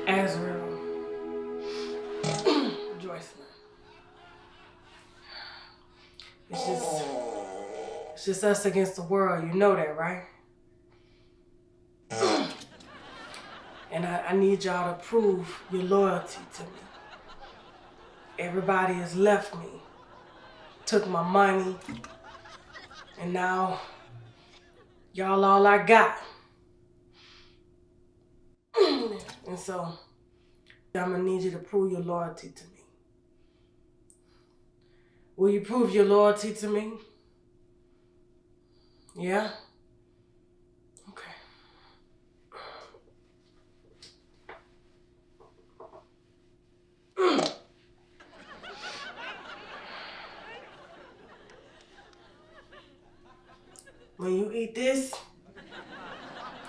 Azrael, Joycelyn. It's just, it's just us against the world. You know that, right? And I need y'all to prove your loyalty to me. Everybody has left me, took my money, and now y'all all I got. And so I'm gonna need you to prove your loyalty to me. Will you prove your loyalty to me? Yeah? Okay. When you eat this,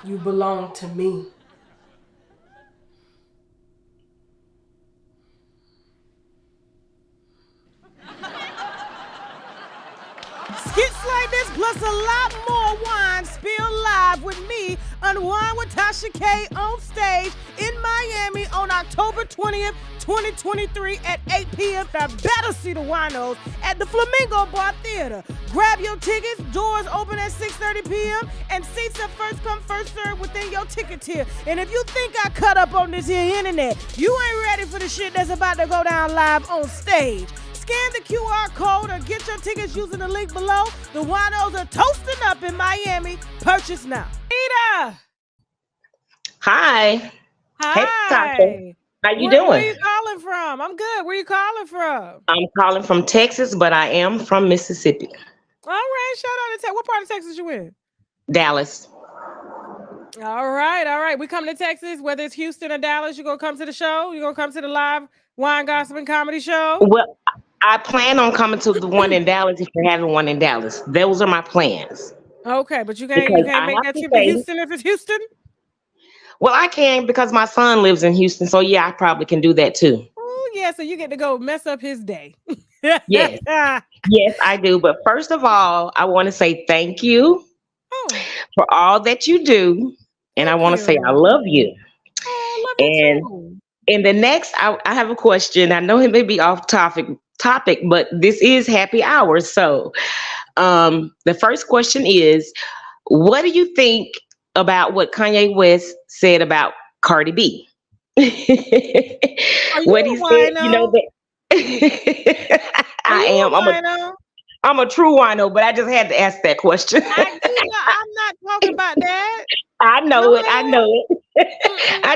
you belong to me. Skits like this plus a lot more wine spill live with me, Unwind with Tasha K, on stage in Miami on October 20th, 2023 at 8 p.m. I better see the winos at the Flamingo Bar Theater. Grab your tickets. Doors open at 6:30 p.m. and seats are first come, first served within your ticket tier. And if you think I cut up on this here internet, you ain't ready for the shit that's about to go down live on stage. Scan the QR code or get your tickets using the link below. The winos are toasting up in Miami. Purchase now. Ida! Hi. Hi. Hey, Tasha. How you doing? Where you calling from? I'm good. Where you calling from? I'm calling from Texas, but I am from Mississippi, All right. Shout out to Texas. What part of Texas you in? Dallas. All right. We come to Texas, whether it's Houston or Dallas, you gonna come to the show? You gonna come to the live wine, gossip, and comedy show? Well, I plan on coming to the one in Dallas if you're having one in Dallas. Those are my plans. Okay, but you Because can't I make have that to trip to say, Houston if it's Houston? well, I can because my son lives in Houston. So, yeah, I probably can do that too. Oh, yeah, so you get to go mess up his day. Yes. Yes, I do. But first of all, I want to say thank you Oh, for all that you do. And I thank want to say I you. love you. Oh, I love And you too. in the next, I have a question. I know it may be off topic, but this is happy hour. So the first question is, what do you think about what Kanye West said about Cardi B? Are What you he a said, wino? I Are you am. a wino? I'm a true wino, but I just had to ask that question. I'm not talking about that. I No, know it. I ma'am. know it. Mm-mm.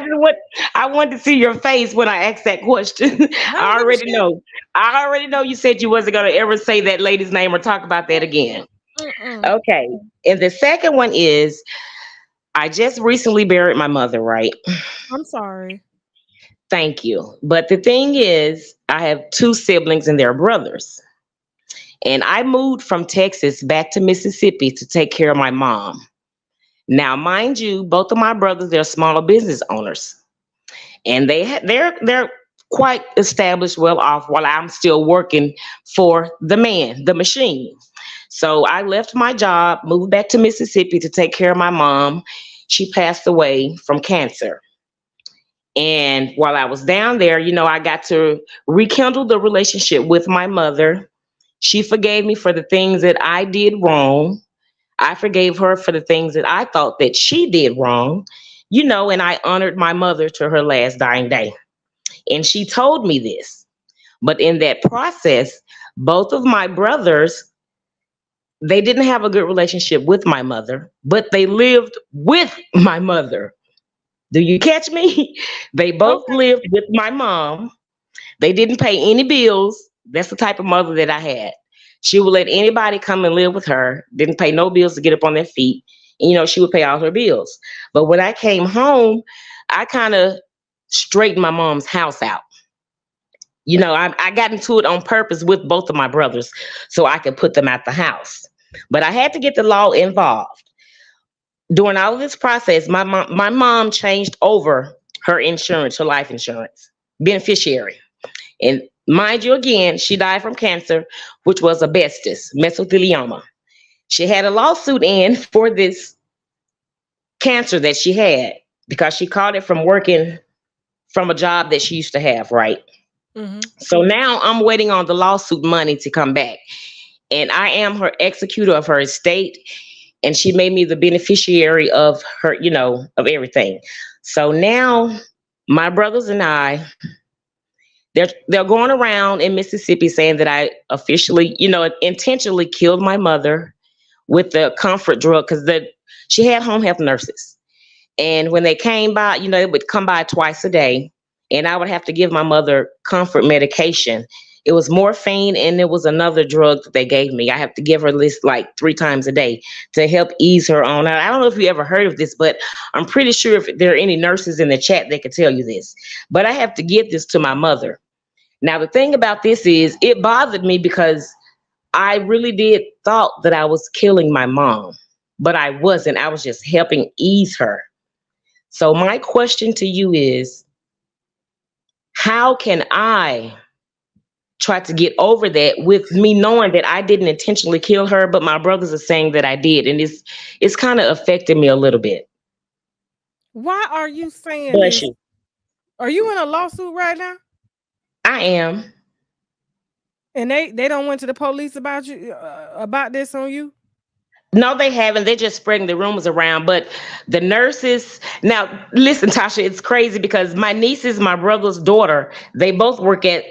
I wanted to see your face when I asked that question. I don't give a shit. I already know you said you wasn't gonna ever say that lady's name or talk about that again. Mm-mm. Okay. And the second one is I just recently buried my mother, right? I'm sorry. Thank you. But the thing is, I have two siblings and they're brothers. And I moved from Texas back to Mississippi to take care of my mom. Now, mind you, both of my brothers, they're small business owners. And they're quite established, well off, while I'm still working for the man, the machine. So I left my job, moved back to Mississippi to take care of my mom. She passed away from cancer. And while I was down there, I got to rekindle the relationship with my mother. She forgave me for the things that I did wrong. I forgave her for the things that I thought that she did wrong, and I honored my mother to her last dying day. And she told me this. But in that process, both of my brothers, they didn't have a good relationship with my mother, but they lived with my mother. Do you catch me? They both Okay. lived with my mom. They didn't pay any bills. That's the type of mother that I had. She would let anybody come and live with her, didn't pay no bills to get up on their feet. And, she would pay all her bills. But when I came home, I kind of straightened my mom's house out. I got into it on purpose with both of my brothers so I could put them out the house. But I had to get the law involved. During all of this process, my mom changed over her insurance, her life insurance, beneficiary. And mind you, again, she died from cancer, which was asbestos, mesothelioma. She had a lawsuit in for this cancer that she had because she caught it from working from a job that she used to have, right? Mm-hmm. So now I'm waiting on the lawsuit money to come back. And I am her executor of her estate. And she made me the beneficiary of her, of everything. So now my brothers and I, they're going around in Mississippi saying that I officially, intentionally killed my mother with the comfort drug because she had home health nurses. And when they came by, they would come by twice a day, and I would have to give my mother comfort medication. It was morphine, and there was another drug that they gave me. I have to give her this like 3 times a day to help ease her on. I don't know if you ever heard of this, but I'm pretty sure if there are any nurses in the chat, they could tell you this. But I have to give this to my mother. Now, the thing about this is it bothered me because I really did thought that I was killing my mom, but I wasn't. I was just helping ease her. So my question to you is, how can I try to get over that with me knowing that I didn't intentionally kill her, but my brothers are saying that I did, and it's kind of affecting me a little bit. Why are you saying Bless this? you. Are you in a lawsuit right now? I am. And they don't went to the police about you about this on you? No, they haven't. They're just spreading the rumors around. But the nurses, now listen, Tasha, it's crazy because my niece is my brother's daughter. They both work at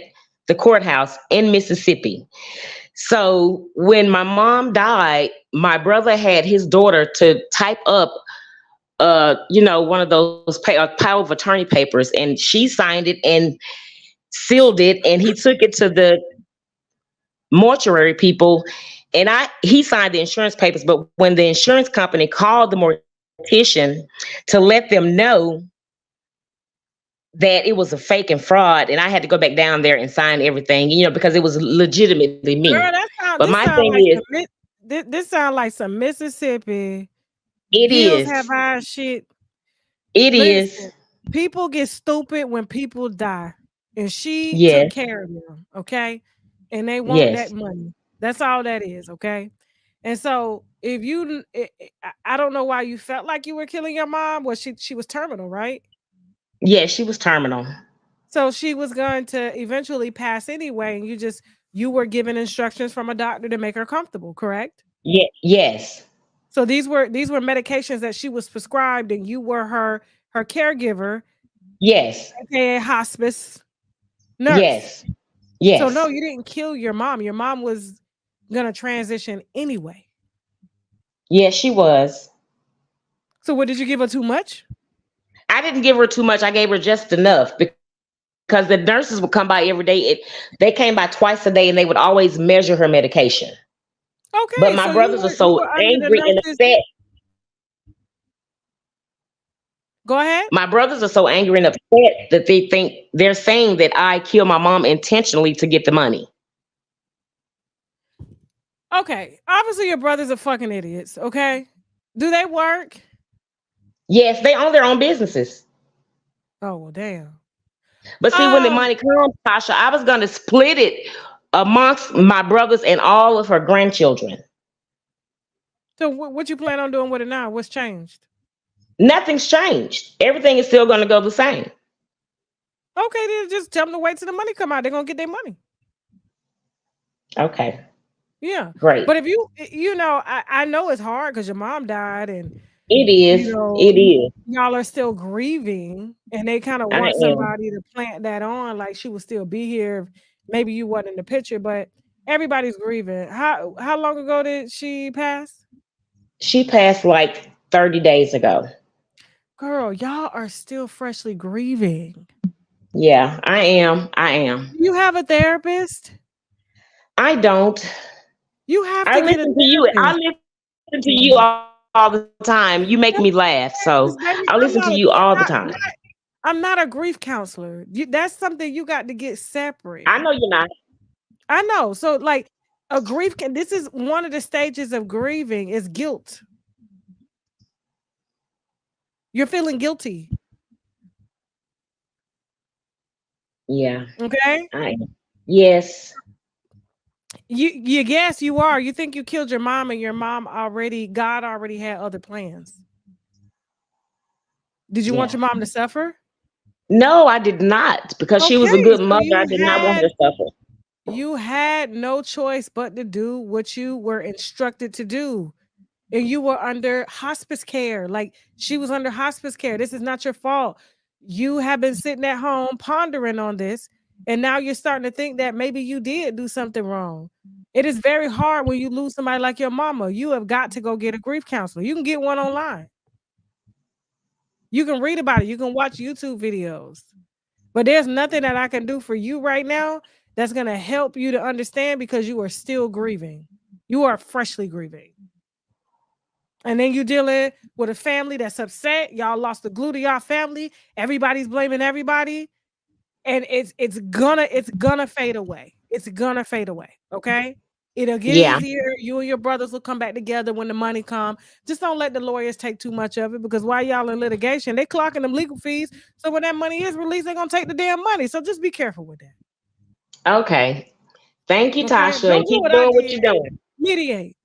the courthouse in Mississippi. So when my mom died, my brother had his daughter to type up one of those power of attorney papers, and she signed it and sealed it, and he took it to the mortuary people, and he signed the insurance papers. But when the insurance company called the mortician to let them know that it was a fake and fraud, and I had to go back down there and sign everything, because it was legitimately me. Girl, But my thing is, this sounds like some Mississippi it Hills is. Have Eyes shit. It Listen, is. people get stupid when people die, and she Yes. took care of them, okay? And they want that Yes. money. That's all that is, okay? And so if you, I don't know why you felt like you were killing your mom. Well, she was terminal, right? Yeah, she was terminal. So she was going to eventually pass anyway, and you were given instructions from a doctor to make her comfortable, correct? Yeah. Yes. So these were medications that she was prescribed, and you were her caregiver, Yes. aka hospice nurse. Yes. Yes. So no, you didn't kill your mom. Your mom was gonna transition anyway. Yes, she was. So what, did you give her too much? I didn't give her too much. I gave her just enough because the nurses would come by every day. They came by twice a day, and they would always measure her medication. Okay, But my so brothers are you so were under the angry and nurses. upset. Go ahead. My brothers are so angry and upset that they're saying that I killed my mom intentionally to get the money. Okay, obviously your brothers are fucking idiots. Okay, do they work? Yes, they own their own businesses. Oh well, damn. But see, when the money comes, Tasha, I was going to split it amongst my brothers and all of her grandchildren. So what you plan on doing with it now? What's changed? Nothing's changed. Everything is still going to go the same. Okay, then just tell them to wait till the money come out. They're gonna get their money. Okay. Yeah, Great. but if I know it's hard because your mom died, and It is. It is. y'all are still grieving, and they kind of I want am. somebody to plant that on, like she would still be here. Maybe you wasn't in the picture, but everybody's grieving. How long ago did she pass? She passed like 30 days ago. Girl, y'all are still freshly grieving. Yeah, I am. You have a therapist? I don't. You have I to get a listen to you. I therapist. listen to you all the time. You make me laugh. So I listen to you all the time. I'm not a grief counselor. That's something you got to get separate. I know you're not. I know. So like a grief this is one of the stages of grieving is guilt. You're feeling guilty. Yeah. Okay? I am. Yes. You guess you are. You think you killed your mom, and your mom God already had other plans. Did you want your mom to suffer? No, I did not, because she was a Okay, good so mother. I did not want her to suffer. you had no choice but to do what you were instructed to do. And you were under hospice care. Like, she was under hospice care. This is not your fault. You have been sitting at home pondering on this, and now you're starting to think that maybe you did do something wrong. It is very hard when you lose somebody like your mama. You have got to go get a grief counselor. You can get one online. You can read about it. You can watch YouTube videos. But there's nothing that I can do for you right now that's going to help you to understand, because you are still grieving. You are freshly grieving. And then you dealing with a family that's upset. Y'all lost the glue to y'all family. Everybody's blaming everybody. And it's gonna fade away. It's gonna fade away. Okay. It'll get Yeah. easier. You and your brothers will come back together when the money come. Just don't let the lawyers take too much of it, because while y'all in litigation, they clocking them legal fees. So when that money is released, they're gonna take the damn money. So just be careful with that. Okay. Thank you, Okay. Tasha, Don't and do keep what I doing what did. you're doing. Mediate.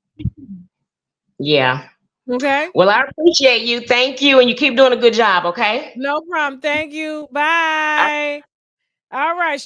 Yeah. Okay. Well, I appreciate you. Thank you, and you keep doing a good job. Okay. No problem. Thank you. Bye. All right.